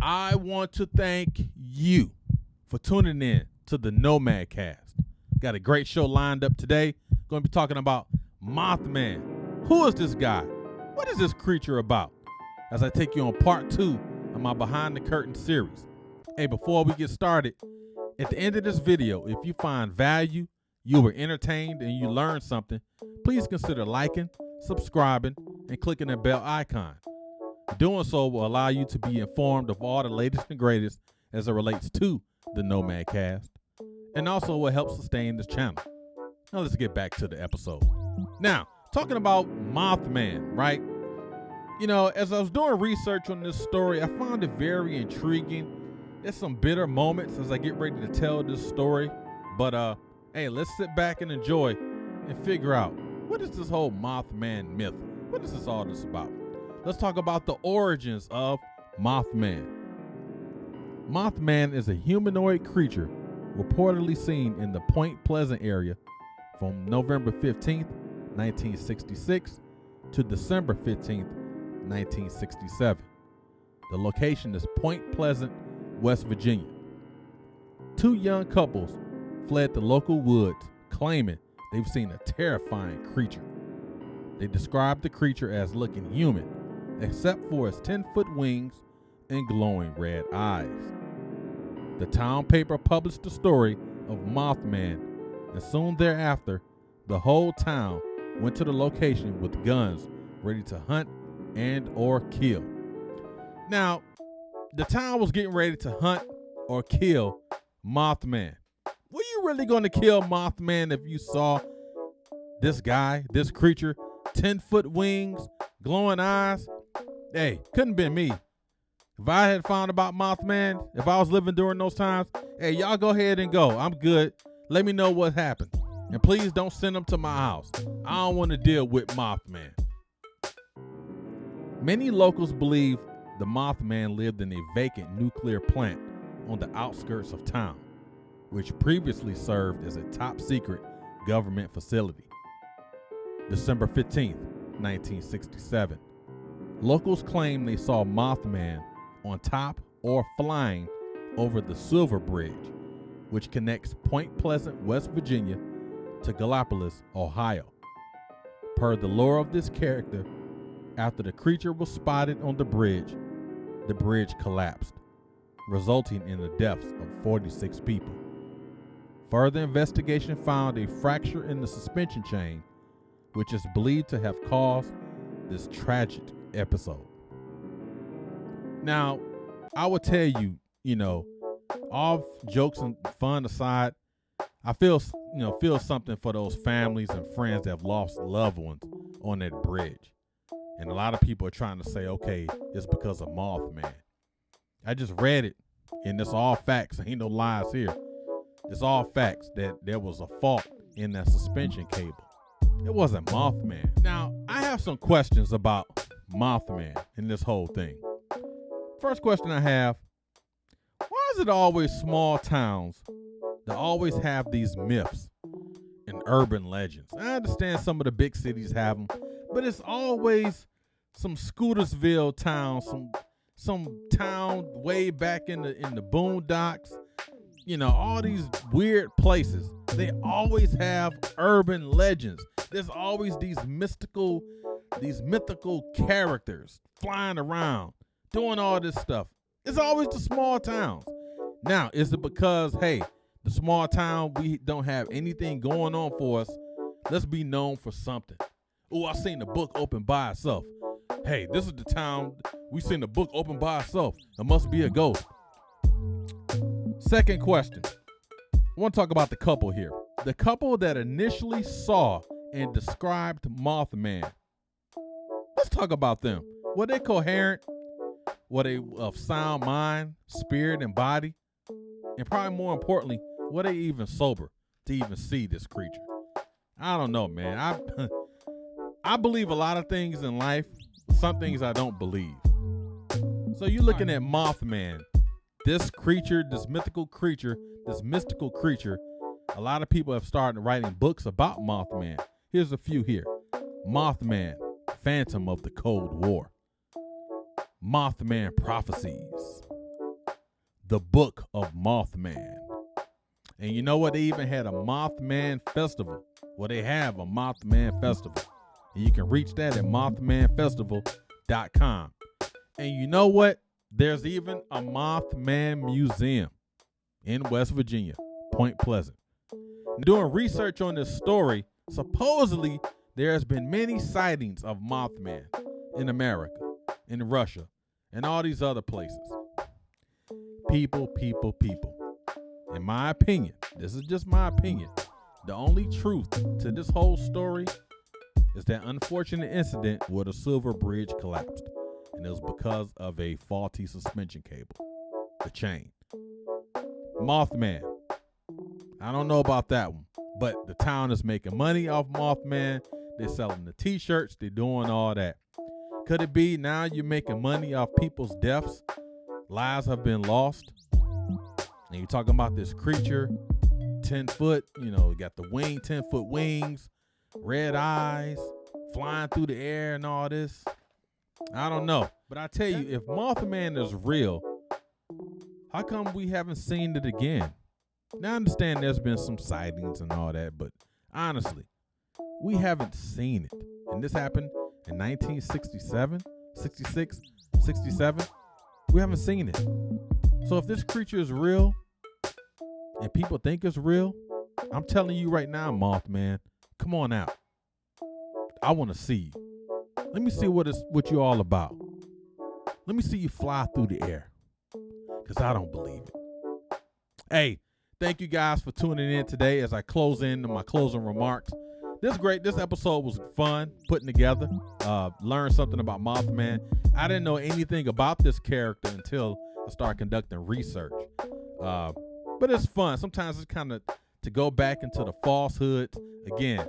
I want to thank you for tuning in to the Nomad Cast. Got a great show lined up today. Going to be talking about MothMan. Who is this guy? What is this creature about? As I take you on part 2 of my Behind the Curtain series. Hey, before we get started, at the end of this video, if you find value, you were entertained, and you learned something, please consider liking, subscribing, and clicking the bell icon. Doing so will allow you to be informed of all the latest and greatest as it relates to the Nomad Cast, and also will help sustain this channel. Now let's get back to the episode. Now, talking about MothMan, right? You know, as I was doing research on this story, I found it very intriguing. There's some bitter moments as I get ready to tell this story, but hey, let's sit back and enjoy and figure out, what is this whole MothMan myth? What is all this about? Let's talk about the origins of MothMan. MothMan is a humanoid creature reportedly seen in the Point Pleasant area from November 15th, 1966 to December 15th, 1967. The location is Point Pleasant, West Virginia. Two young couples fled the local woods claiming they've seen a terrifying creature. They described the creature as looking human, except for its 10-foot wings and glowing red eyes. The town paper published the story of MothMan, and soon thereafter, the whole town went to the location with guns ready to hunt and or kill. Now, the town was getting ready to hunt or kill MothMan. Were you really going to kill MothMan if you saw this guy, this creature, 10-foot wings, glowing eyes? Hey, couldn't been me. If I had found about MothMan, if I was living during those times, hey, y'all go ahead and go. I'm good. Let me know what happened. And please don't send them to my house. I don't want to deal with MothMan. Many locals believe the MothMan lived in a vacant nuclear plant on the outskirts of town, which previously served as a top-secret government facility. December 15th, 1967. Locals claim they saw MothMan on top or flying over the Silver Bridge, which connects Point Pleasant, West Virginia to Gallipolis, Ohio. Per the lore of this character, after the creature was spotted on the bridge collapsed, resulting in the deaths of 46 people. Further investigation found a fracture in the suspension chain, which is believed to have caused this tragic episode. Now, I will tell you, all jokes and fun aside, I feel something for those families and friends that have lost loved ones on that bridge. And a lot of people are trying to say, okay, it's because of MothMan. I just read it, and it's all facts. Ain't no lies here. It's all facts that there was a fault in that suspension cable. It wasn't MothMan. Now, I have some questions about MothMan in this whole thing. First question I have, why is it always small towns that always have these myths and urban legends? I understand some of the big cities have them, but it's always some Scootersville town, some town way back in the boondocks. All these weird places. They always have urban legends. There's always these mythical characters flying around, doing all this stuff. It's always the small towns. Now, is it because, hey, the small town, we don't have anything going on for us? Let's be known for something. Oh, I seen the book open by itself. Hey, this is the town, we seen the book open by itself. It must be a ghost. Second question. I want to talk about the couple here. The couple that initially saw and described MothMan. Let's talk about them. Were they coherent? Were they of sound mind, spirit, and body? And probably more importantly, were they even sober to even see this creature? I don't know, man. I believe a lot of things in life. Some things I don't believe. So you're looking at MothMan. This creature, this mystical creature. A lot of people have started writing books about MothMan. Here's a few here. MothMan, Phantom of the Cold War. MothMan Prophecies. the Book of MothMan. And you know what? They even had a MothMan festival. Well, they have a MothMan festival. And you can reach that at mothmanfestival.com. And you know what? There's even a MothMan museum in West Virginia, Point Pleasant. Doing research on this story, supposedly there has been many sightings of Mothman in America, in Russia, and all these other places. People. In my opinion, this is just my opinion, the only truth to this whole story is that unfortunate incident where the Silver Bridge collapsed. And it was because of a faulty suspension cable, the chain. Mothman. I don't know about that one, but the town is making money off Mothman. They're selling the t-shirts. They're doing all that. Could it be now you're making money off people's deaths? Lives have been lost. And you're talking about this creature, 10 foot, got the 10-foot wings, red eyes, flying through the air and all this. I don't know. But I tell you, if Mothman is real, how come we haven't seen it again? Now I understand there's been some sightings and all that, but honestly, we haven't seen it. And this happened in 1967, 66, 67. We haven't seen it. So if this creature is real and people think it's real, I'm telling you right now, Mothman, come on out. I want to see you. Let me see what you're all about. Let me see you fly through the air, because I don't believe it. Hey, thank you guys for tuning in today as I close into my closing remarks. This episode was fun putting together. Learned something about Mothman. I didn't know anything about this character until I started conducting research. But it's fun. Sometimes it's kind of to go back into the falsehoods. Again,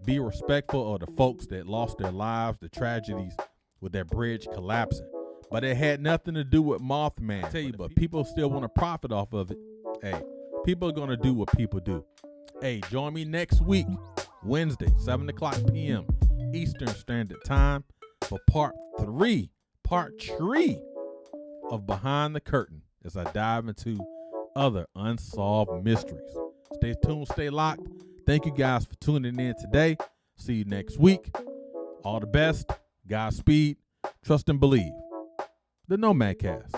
be respectful of the folks that lost their lives, the tragedies with that bridge collapsing. But it had nothing to do with Mothman. I tell you, but people still want to profit off of it. Hey, people are going to do what people do. Hey, join me next week, Wednesday, 7 o'clock p.m. Eastern Standard Time for part 3 of Behind the Curtain as I dive into other unsolved mysteries. Stay tuned, stay locked. Thank you guys for tuning in today. See you next week. All the best. Godspeed. Trust and believe. The Nomad Cast.